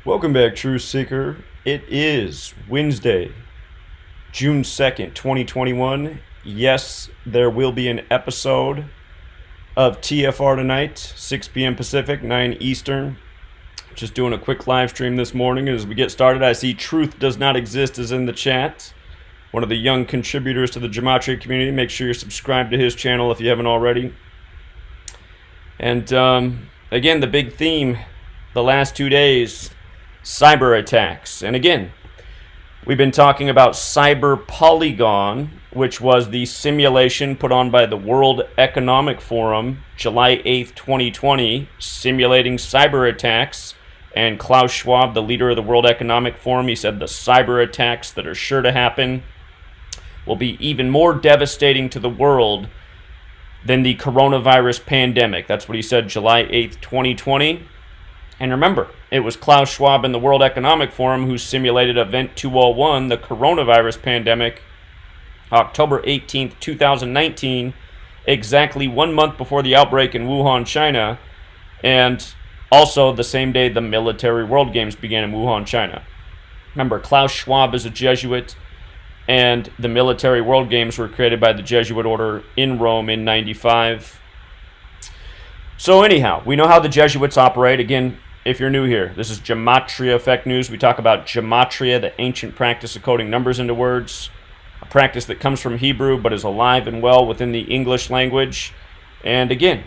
Welcome back, Truth Seeker. It is Wednesday, June 2nd, 2021. Yes, there will be an episode of TFR tonight, 6 p.m. Pacific, 9 Eastern. Just doing a quick live stream this morning. As we get started, I see Truth Does Not Exist is in the chat. One of the young contributors to the Gematria community. Make sure you're subscribed to his channel if you haven't already. And again, the big theme the last 2 days, cyber attacks. And again, we've been talking about Cyber Polygon, which was the simulation put on by the World Economic Forum, July 8th, 2020, simulating cyber attacks. And Klaus Schwab, the leader of the World Economic Forum, he said the cyber attacks that are sure to happen will be even more devastating to the world than the coronavirus pandemic. That's what he said July 8th, 2020. And remember, it was Klaus Schwab and the World Economic Forum who simulated Event 201, the coronavirus pandemic, October 18th, 2019, exactly 1 month before the outbreak in Wuhan, China, and also the same day the military World Games began in Wuhan, China. Remember, Klaus Schwab is a Jesuit, and the military World Games were created by the Jesuit order in Rome in 95. So anyhow, we know how the Jesuits operate. Again, if you're new here, this is GematriaEffectNews. We talk about gematria, the ancient practice of coding numbers into words, a practice that comes from Hebrew but is alive and well within the English language. And again,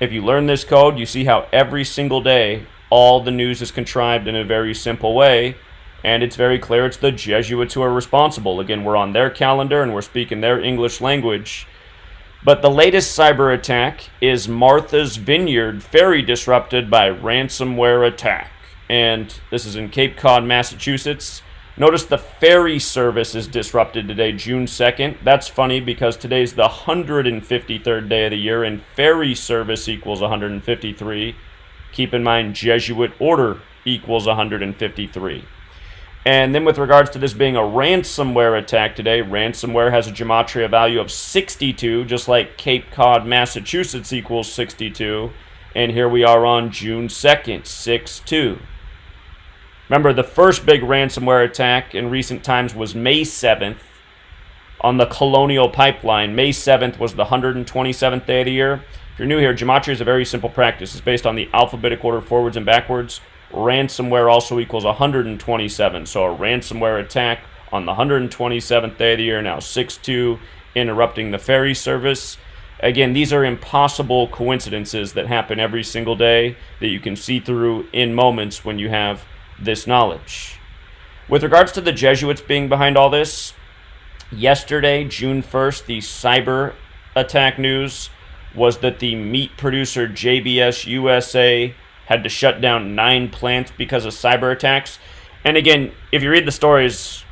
if you learn this code, you see how every single day all the news is contrived in a very simple way. And it's very clear it's the Jesuits who are responsible. Again, we're on their calendar and we're speaking their English language. But the latest cyber attack is Martha's Vineyard ferry disrupted by ransomware attack. And this is in Cape Cod, Massachusetts. Notice the ferry service is disrupted today, June 2nd. That's funny because today's the 153rd day of the year and ferry service equals 153. Keep in mind, Jesuit order equals 153. And then with regards to this being a ransomware attack today, ransomware has a gematria value of 62, just like Cape Cod, Massachusetts equals 62. And here we are on June 2nd, 6-2. Remember, the first big ransomware attack in recent times was May 7th on the Colonial Pipeline. May 7th was the 127th day of the year. If you're new here, gematria is a very simple practice. It's based on the alphabetic order forwards and backwards. Ransomware also equals 127. So a ransomware attack on the 127th day of the year, now 6-2, interrupting the ferry service. Again, these are impossible coincidences that happen every single day that you can see through in moments when you have this knowledge. With regards to the Jesuits being behind all this, yesterday, June 1st, the cyber attack news was that the meat producer JBS USA had to shut down 9 plants because of cyber attacks. And again, if you read the stories,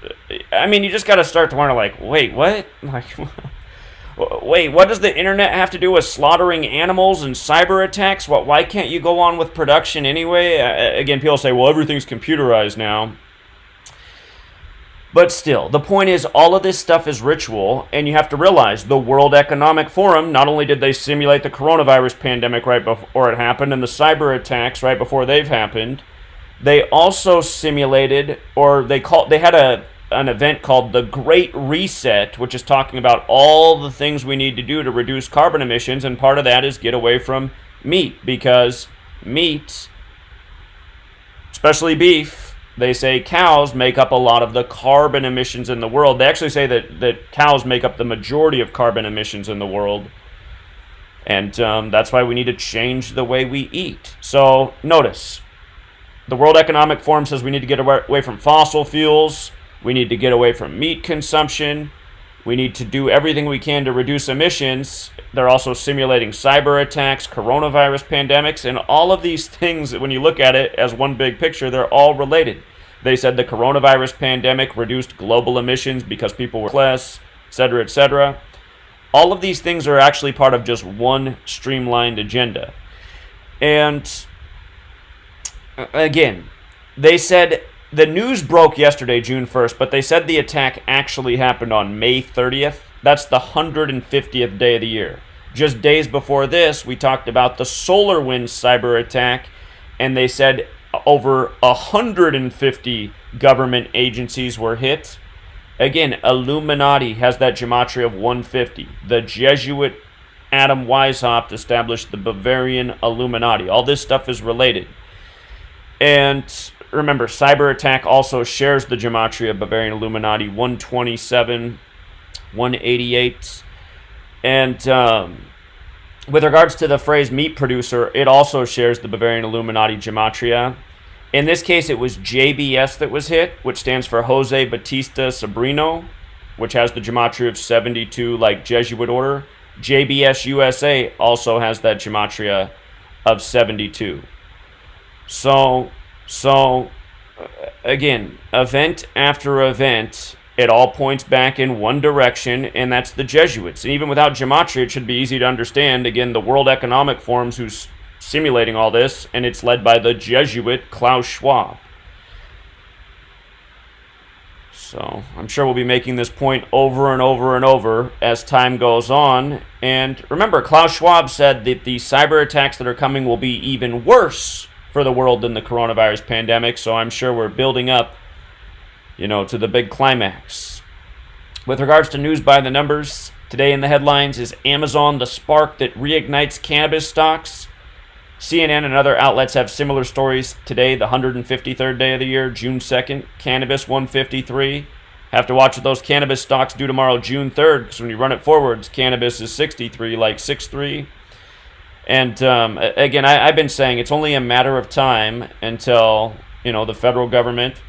I mean, you just got to start to wonder, like, wait, what? Like, wait, what does the internet have to do with slaughtering animals and cyber attacks? Why can't you go on with production anyway? Again, people say, well, everything's computerized now. But still, the point is, all of this stuff is ritual, and you have to realize the World Economic Forum, not only did they simulate the coronavirus pandemic right before it happened and the cyber attacks right before they've happened, they also simulated, or they had an event called the Great Reset, which is talking about all the things we need to do to reduce carbon emissions, and part of that is get away from meat, because meat, especially beef, they say cows make up a lot of the carbon emissions in the world. They actually say that cows make up the majority of carbon emissions in the world. And that's why we need to change the way we eat. So notice, the World Economic Forum says we need to get away from fossil fuels. We need to get away from meat consumption. We need to do everything we can to reduce emissions. They're also simulating cyber attacks, coronavirus pandemics, and all of these things, when you look at it as one big picture, they're all related. They said the coronavirus pandemic reduced global emissions because people were less, etc., etc. All of these things are actually part of just one streamlined agenda. And again, they said the news broke yesterday, June 1st, but they said the attack actually happened on May 30th. That's the 150th day of the year. Just days before this, we talked about the SolarWinds cyber attack, and they said over 150 government agencies were hit. Again, Illuminati has that gematria of 150. The Jesuit Adam Weishaupt established the Bavarian Illuminati. All this stuff is related. And remember, cyberattack also shares the gematria of Bavarian Illuminati, 127, 188. And with regards to the phrase meat producer, it also shares the Bavarian Illuminati gematria. In this case, it was JBS that was hit, which stands for Jose Batista Sobrino, which has the gematria of 72, like Jesuit order. JBS USA also has that gematria of 72. So again, event after event, it all points back in one direction, and that's the Jesuits. And even without gematria, it should be easy to understand. Again, the World Economic Forum's who's simulating all this, and it's led by the Jesuit Klaus Schwab. So I'm sure we'll be making this point over and over and over as time goes on. And remember, Klaus Schwab said that the cyber attacks that are coming will be even worse for the world than the coronavirus pandemic. So I'm sure we're building up, to the big climax. With regards to news by the numbers, today in the headlines is Amazon the spark that reignites cannabis stocks. CNN and other outlets have similar stories today, the 153rd day of the year, June 2nd, cannabis 153. Have to watch what those cannabis stocks do tomorrow, June 3rd, because when you run it forwards, cannabis is 63, like 63. And again, I've been saying it's only a matter of time until, the federal government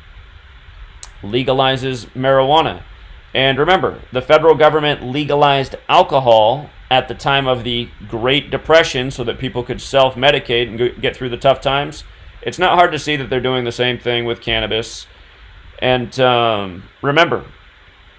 legalizes marijuana. And remember, the federal government legalized alcohol at the time of the Great Depression so that people could self-medicate and get through the tough times. It's not hard to see that they're doing the same thing with cannabis. And remember,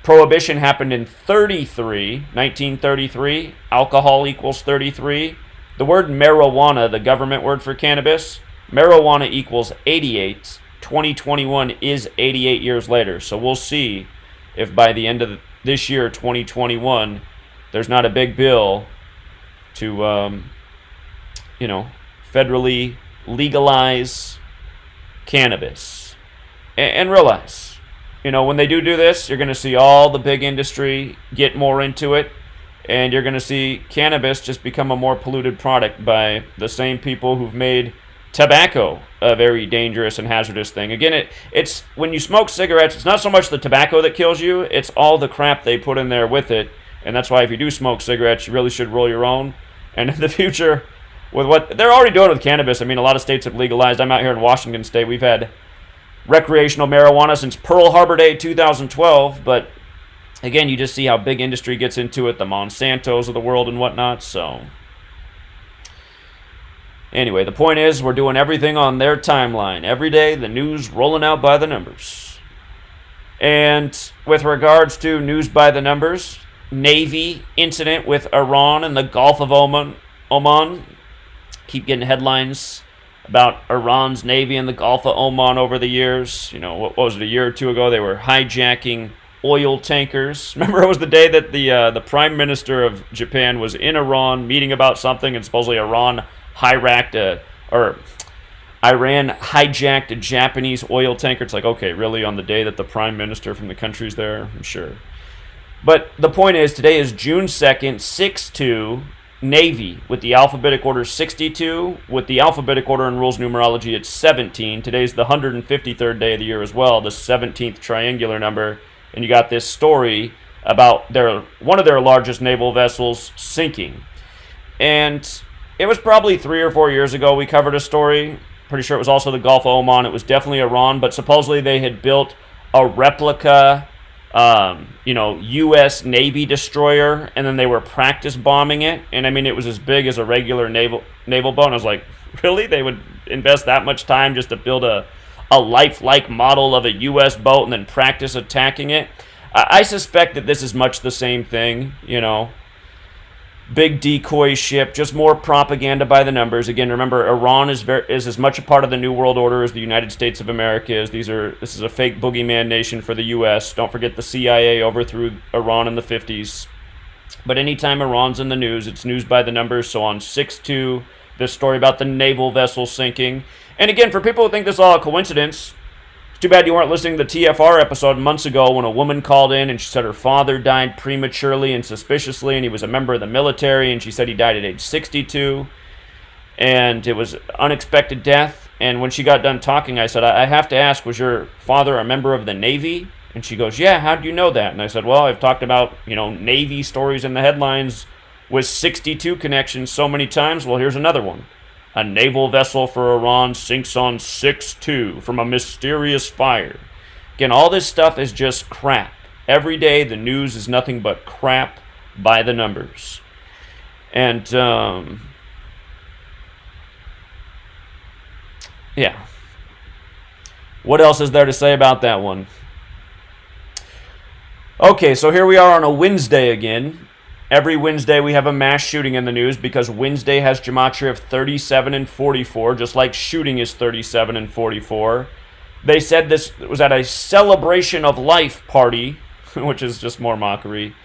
Prohibition happened in 1933. Alcohol equals 33. The word marijuana, the government word for cannabis, marijuana equals 88. 2021 is 88 years later. So we'll see if by the end of this year, 2021, there's not a big bill to, federally legalize cannabis. And realize, when they do this, you're going to see all the big industry get more into it, and you're going to see cannabis just become a more polluted product by the same people who've made tobacco a very dangerous and hazardous thing. Again, it's when you smoke cigarettes, it's not so much the tobacco that kills you, it's all the crap they put in there with it. And that's why if you do smoke cigarettes, you really should roll your own. And in the future, with what they're already doing with cannabis, a lot of states have legalized. I'm out here in Washington State. We've had recreational marijuana since Pearl Harbor Day 2012. But again, you just see how big industry gets into it, the Monsantos of the world and whatnot. So anyway, the point is we're doing everything on their timeline. Every day, the news rolling out by the numbers. And with regards to news by the numbers, Navy incident with Iran in the Gulf of Oman. Keep getting headlines about Iran's Navy in the Gulf of Oman over the years. What was it, a year or two ago? They were hijacking oil tankers. Remember, it was the day that the Prime Minister of Japan was in Iran meeting about something, and supposedly Iran hijacked a Japanese oil tanker. It's like, okay, really, on the day that the Prime Minister from the country's there? I'm sure. But the point is, today is June 2nd, 6-2, Navy, with the alphabetic order 62. With the alphabetic order and rules numerology, it's 17. Today's the 153rd day of the year as well, the 17th triangular number. And you got this story about one of their largest naval vessels sinking. And it was probably 3 or 4 years ago we covered a story. Pretty sure it was also the Gulf of Oman. It was definitely Iran, but supposedly they had built a replica U.S. Navy destroyer, and then they were practice bombing it. And it was as big as a regular naval boat. And I was like, really? They would invest that much time just to build a lifelike model of a U.S. boat and then practice attacking it? I suspect that this is much the same thing, Big decoy ship, just more propaganda by the numbers. Again, remember, Iran is as much a part of the New World Order as the United States of America is. This is a fake boogeyman nation for the U.S. Don't forget the CIA overthrew Iran in the 50s. But anytime Iran's in the news, it's news by the numbers. So on 6-2, this story about the naval vessel sinking. And again, for people who think this is all a coincidence, it's too bad you weren't listening to the TFR episode months ago when a woman called in and she said her father died prematurely and suspiciously, and he was a member of the military, and she said he died at age 62, and it was unexpected death. And when she got done talking, I said, I have to ask, was your father a member of the Navy? And she goes, yeah, how do you know that? And I said, well, I've talked about, Navy stories in the headlines with 62 connections so many times. Well, here's another one. A naval vessel for Iran sinks on 6-2 from a mysterious fire. Again, all this stuff is just crap. Every day the news is nothing but crap by the numbers. And, yeah. What else is there to say about that one? Okay, so here we are on a Wednesday again. Every Wednesday we have a mass shooting in the news because Wednesday has gematria of 37 and 44, just like shooting is 37 and 44. They said this was at a celebration of life party, which is just more mockery.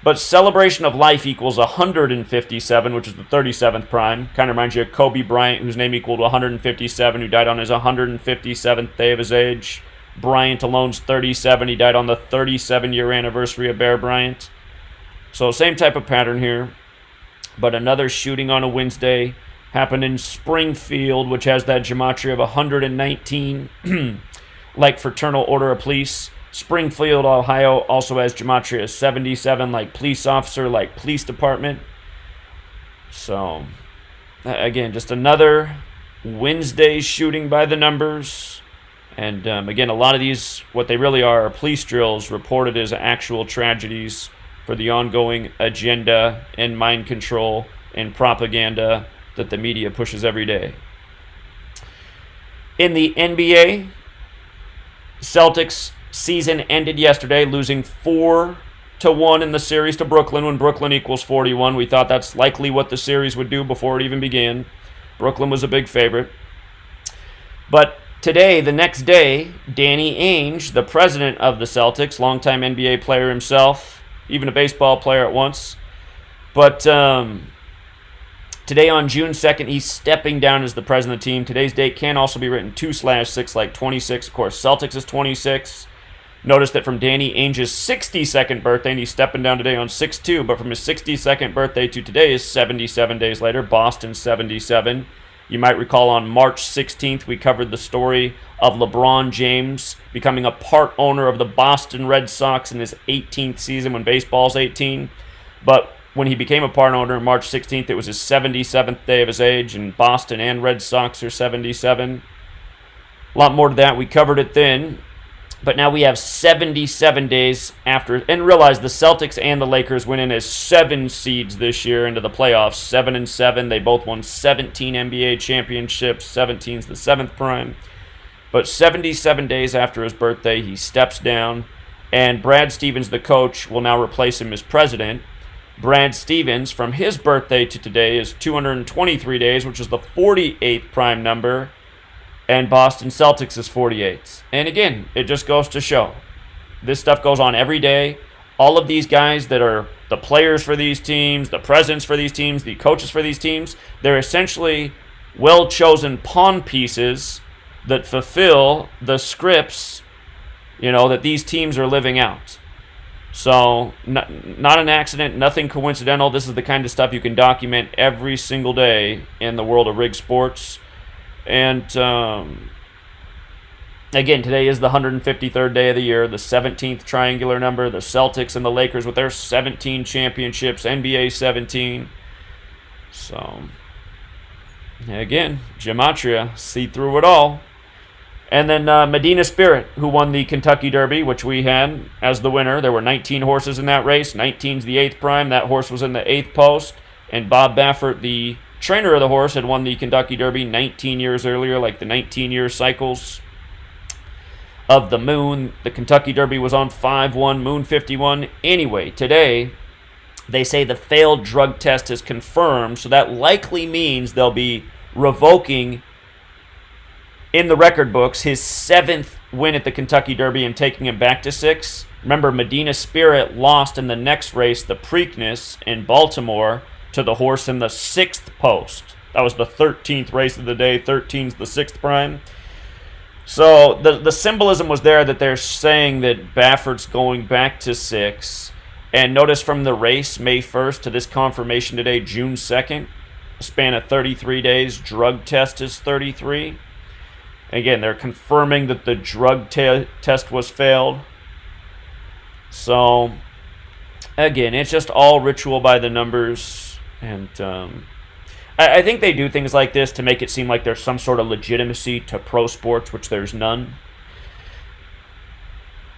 But celebration of life equals 157, which is the 37th prime. Kind of reminds you of Kobe Bryant, whose name equaled 157, who died on his 157th day of his age. Bryant alone's 37. He died on the 37-year anniversary of Bear Bryant. So same type of pattern here. But another shooting on a Wednesday happened in Springfield, which has that gematria of 119, like Fraternal Order of Police. Springfield, Ohio also has gematria of 77, like police officer, like police department. So, again, just another Wednesday shooting by the numbers. And again, a lot of these, what they really are police drills reported as actual tragedies for the ongoing agenda and mind control and propaganda that the media pushes every day. In the NBA, Celtics season ended yesterday, losing 4-1 in the series to Brooklyn when Brooklyn equals 41. We thought that's likely what the series would do before it even began. Brooklyn was a big favorite. But today, the next day, Danny Ainge, the president of the Celtics, longtime NBA player himself, even a baseball player at once. But today on June 2nd, he's stepping down as the president of the team. Today's date can also be written 2/6 like 26. Of course, Celtics is 26. Notice that from Danny Ainge's 62nd birthday, and he's stepping down today on 6/2, but from his 62nd birthday to today is 77 days later, Boston 77. You might recall on March 16th, we covered the story of LeBron James becoming a part owner of the Boston Red Sox in his 18th season when baseball's 18. But when he became a part owner on March 16th, it was his 77th day of his age, and Boston and Red Sox are 77. A lot more to that. We covered it then. But now we have 77 days after, and realize the Celtics and the Lakers went in as 7 seeds this year into the playoffs, 7-7. They both won 17 NBA championships. 17's the 7th prime. But 77 days after his birthday, he steps down, and Brad Stevens, the coach, will now replace him as president. Brad Stevens, from his birthday to today, is 223 days, which is the 48th prime number. And Boston Celtics is 48. And again, it just goes to show. This stuff goes on every day. All of these guys that are the players for these teams, the presidents for these teams, the coaches for these teams, they're essentially well-chosen pawn pieces that fulfill the scripts, that these teams are living out. So, not an accident, nothing coincidental. This is the kind of stuff you can document every single day in the world of rig sports. And again, today is the 153rd day of the year, the 17th triangular number. The Celtics and the Lakers with their 17 championships, NBA 17. So, again, gematria, see through it all. And then Medina Spirit, who won the Kentucky Derby, which we had as the winner. There were 19 horses in that race. 19's the 8th prime. That horse was in the 8th post. And Bob Baffert, the trainer of the horse, had won the Kentucky Derby 19 years earlier, like the 19-year cycles of the moon. The Kentucky Derby was on 5-1, moon 51. Anyway, today, they say the failed drug test is confirmed, so that likely means they'll be revoking in the record books his 7th win at the Kentucky Derby and taking him back to 6. Remember, Medina Spirit lost in the next race, the Preakness in Baltimore, to the horse in the 6th post. That was the 13th race of the day. 13's the 6th prime. So the symbolism was there that they're saying that Baffert's going back to 6. And notice from the race, May 1st, to this confirmation today, June 2nd, a span of 33 days. Drug test is 33. Again, they're confirming that the drug test was failed. So, again, it's just all ritual by the numbers. And I think they do things like this to make it seem like there's some sort of legitimacy to pro sports, which there's none.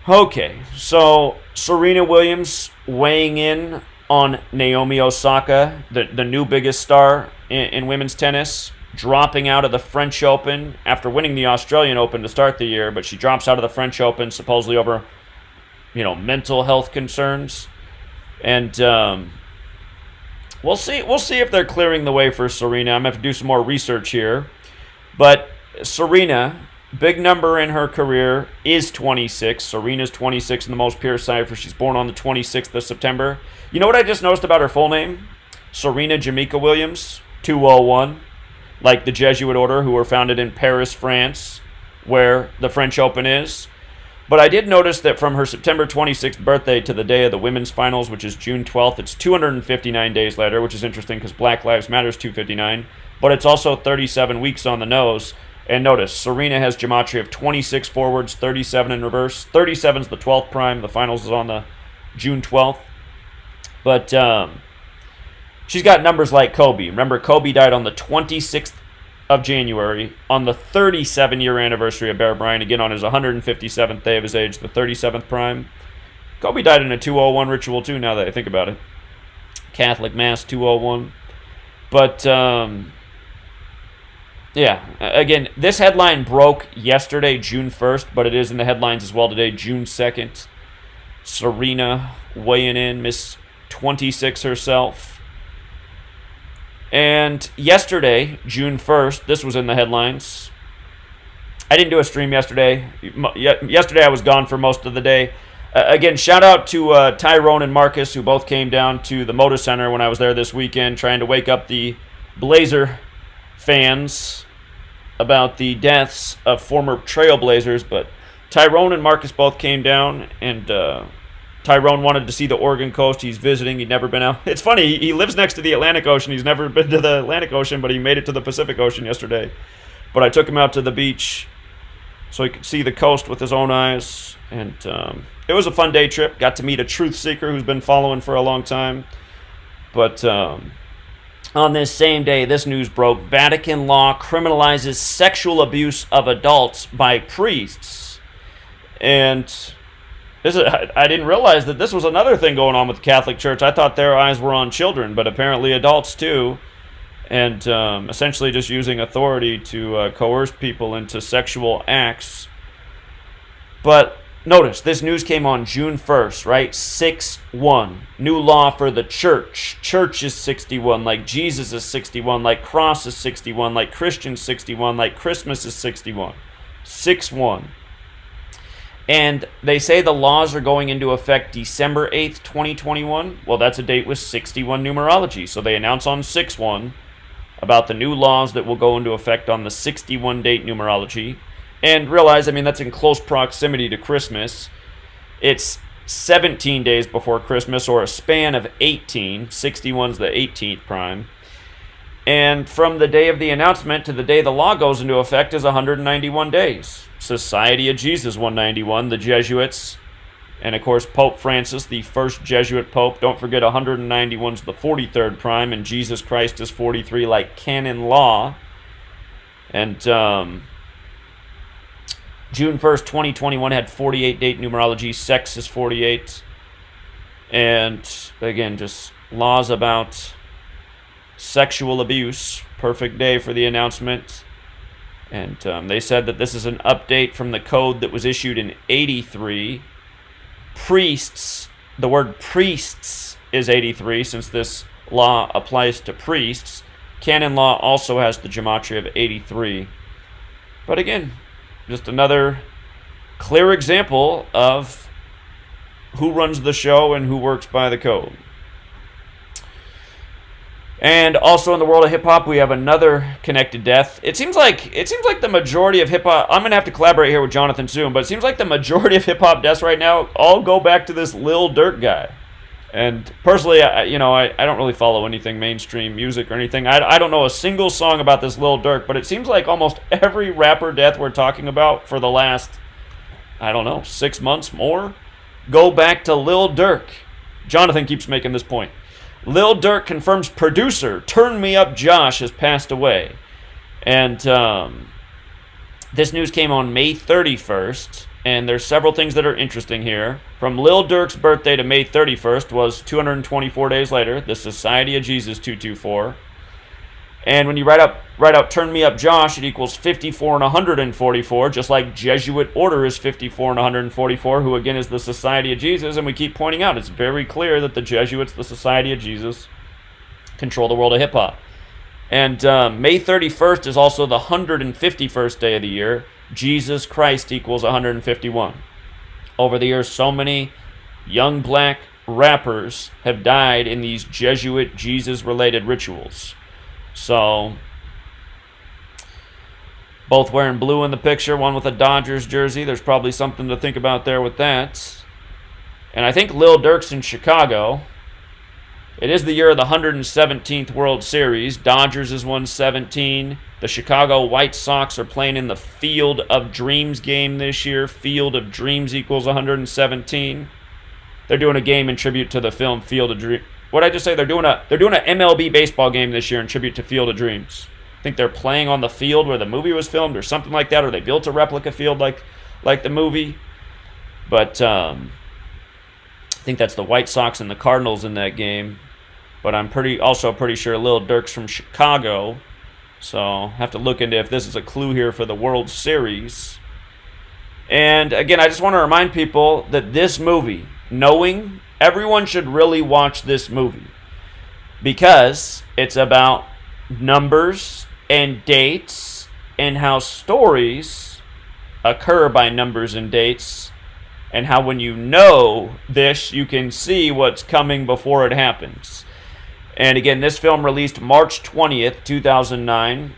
Okay, so Serena Williams weighing in on Naomi Osaka, the new biggest star in women's tennis, dropping out of the French Open after winning the Australian Open to start the year, but she drops out of the French Open supposedly over, mental health concerns. And we'll see if they're clearing the way for Serena. I'm going to have to do some more research here. But Serena, big number in her career, is 26. Serena's 26 in the most pure cipher. She's born on the 26th of September. You know what I just noticed about her full name? Serena Jamaica Williams, 201. Like the Jesuit order, who were founded in Paris, France, where the French Open is. But I did notice that from her September 26th birthday to the day of the women's finals, which is June 12th, it's 259 days later, which is interesting because Black Lives Matter is 259. But it's also 37 weeks on the nose. And notice, Serena has gematria of 26 forwards, 37 in reverse. 37 is the 12th prime. The finals is on the June 12th. But she's got numbers like Kobe. Remember, Kobe died on the 26th of January, on the 37-year anniversary of Bear Bryant, again on his 157th day of his age, the 37th prime. Kobe died in a 201 ritual too, now that I think about it. Catholic Mass 201. But, yeah, again, this headline broke yesterday, June 1st, but it is in the headlines as well today, June 2nd. Serena weighing in, Miss 26 herself. And yesterday, June 1st, this was in the headlines. I didn't do a stream yesterday. Yesterday I was gone for most of the day. Again, shout out to Tyrone and Marcus, who both came down to the Moda Center when I was there this weekend, trying to wake up the Blazer fans about the deaths of former Trailblazers. But Tyrone and Marcus both came down, and Tyrone wanted to see the Oregon coast. He's visiting. He'd never been out. It's funny. He lives next to the Atlantic Ocean. He's never been to the Atlantic Ocean, but he made it to the Pacific Ocean yesterday. But I took him out to the beach so he could see the coast with his own eyes. And it was a fun day trip. Got to meet a truth seeker who's been following for a long time. But on this same day, this news broke. Vatican law criminalizes sexual abuse of adults by priests. And I didn't realize that this was another thing going on with the Catholic Church. I thought their eyes were on children, but apparently adults too. And essentially just using authority to coerce people into sexual acts. But notice, this news came on June 1st, right? 6-1. New law for the church. Church is 61, like Jesus is 61, like cross is 61, like Christian 61, like Christmas is 61. 6-1. And they say the laws are going into effect December 8th, 2021. Well, that's a date with 61 numerology. So they announce on 6-1 about the new laws that will go into effect on the 61 date numerology. And realize, that's in close proximity to Christmas. It's 17 days before Christmas, or a span of 18. 61's the 18th prime. And from the day of the announcement to the day the law goes into effect is 191 days. Society of Jesus 191, the Jesuits, and of course Pope Francis, the first Jesuit Pope. Don't forget 191's the 43rd prime, and Jesus Christ is 43, like canon law. And June 1st, 2021 had 48 date numerology. Sex is 48. And again, just laws about sexual abuse. Perfect day for the announcement. And they said that this is an update from the code that was issued in 83. Priests, the word priests is 83, since this law applies to priests. Canon law also has the gematria of 83. But again, just another clear example of who runs the show and who works by the code. And also in the world of hip hop, we have another connected death. It seems like the majority of hip hop. I'm gonna have to collaborate here with Jonathan soon, but it seems like the majority of hip hop deaths right now all go back to this Lil Durk guy. And personally, I don't really follow anything mainstream music or anything. I don't know a single song about this Lil Durk, but it seems like almost every rapper death we're talking about for the last, 6 months more, go back to Lil Durk. Jonathan keeps making this point. Lil Durk confirms producer Turn Me Up Josh has passed away. And this news came on May 31st, and there's several things that are interesting here. From Lil Durk's birthday to May 31st was 224 days later, the Society of Jesus 224. And when you write out Turn Me Up Josh, it equals 54 and 144, just like Jesuit Order is 54 and 144, who again is the Society of Jesus. And we keep pointing out, it's very clear that the Jesuits, the Society of Jesus, control the world of hip-hop. And May 31st is also the 151st day of the year. Jesus Christ equals 151. Over the years, so many young black rappers have died in these Jesuit Jesus-related rituals. So, both wearing blue in the picture, one with a Dodgers jersey. There's probably something to think about there with that. And I think Lil Durk's in Chicago. It is the year of the 117th World Series. Dodgers is 117. The Chicago White Sox are playing in the Field of Dreams game this year. Field of Dreams equals 117. They're doing a game in tribute to the film Field of Dreams. What did I just say? They're doing a MLB baseball game this year in tribute to Field of Dreams. I think they're playing on the field where the movie was filmed or something like that, or they built a replica field like the movie. But I think that's the White Sox and the Cardinals in that game. But I'm also pretty sure Lil Durk's from Chicago. So have to look into if this is a clue here for the World Series. And again, I just want to remind people that this movie, Knowing, everyone should really watch this movie because it's about numbers and dates and how stories occur by numbers and dates, and how when you know this, you can see what's coming before it happens. And again, this film released March 20th, 2009,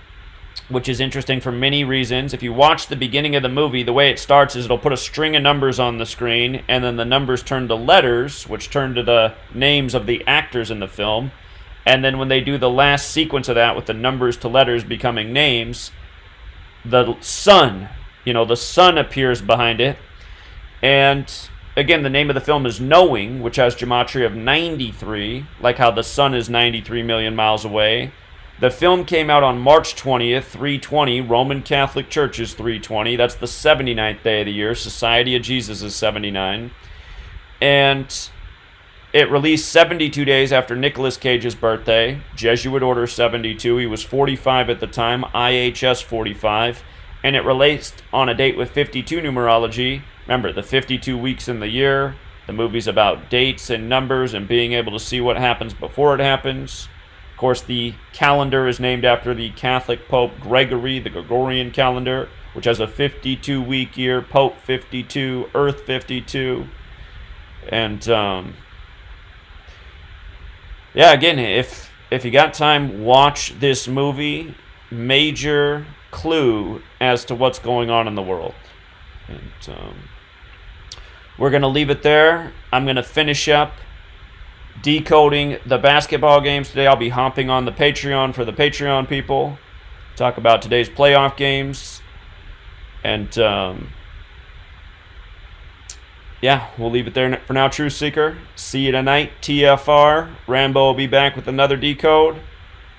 which is interesting for many reasons. If you watch the beginning of the movie, the way it starts is it'll put a string of numbers on the screen, and then the numbers turn to letters, which turn to the names of the actors in the film. And then when they do the last sequence of that with the numbers to letters becoming names, the sun, the sun appears behind it. And again, the name of the film is Knowing, which has gematria of 93, like how the sun is 93 million miles away. The film came out on March 20th, 320. Roman Catholic Church is 320. That's the 79th day of the year. Society of Jesus is 79. And it released 72 days after Nicolas Cage's birthday. Jesuit Order 72. He was 45 at the time. IHS 45. And it released on a date with 52 numerology. Remember, the 52 weeks in the year. The movie's about dates and numbers and being able to see what happens before it happens. Of course, the calendar is named after the Catholic Pope Gregory, the Gregorian calendar, which has a 52-week year, Pope 52, Earth 52. And, again, if you got time, watch this movie. Major clue as to what's going on in the world. And we're going to leave it there. I'm going to finish up decoding the basketball games today. I'll be hopping on the Patreon for the Patreon people. Talk about today's playoff games. And, we'll leave it there for now, Truth Seeker. See you tonight, TFR. Rambo will be back with another decode.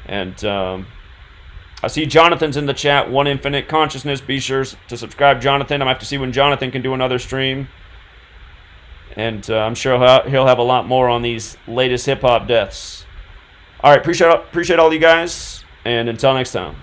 And I see Jonathan's in the chat. One Infinite Consciousness. Be sure to subscribe, Jonathan. I'm going to have to see when Jonathan can do another stream. And I'm sure he'll have a lot more on these latest hip-hop deaths. All right, appreciate all you guys. And until next time.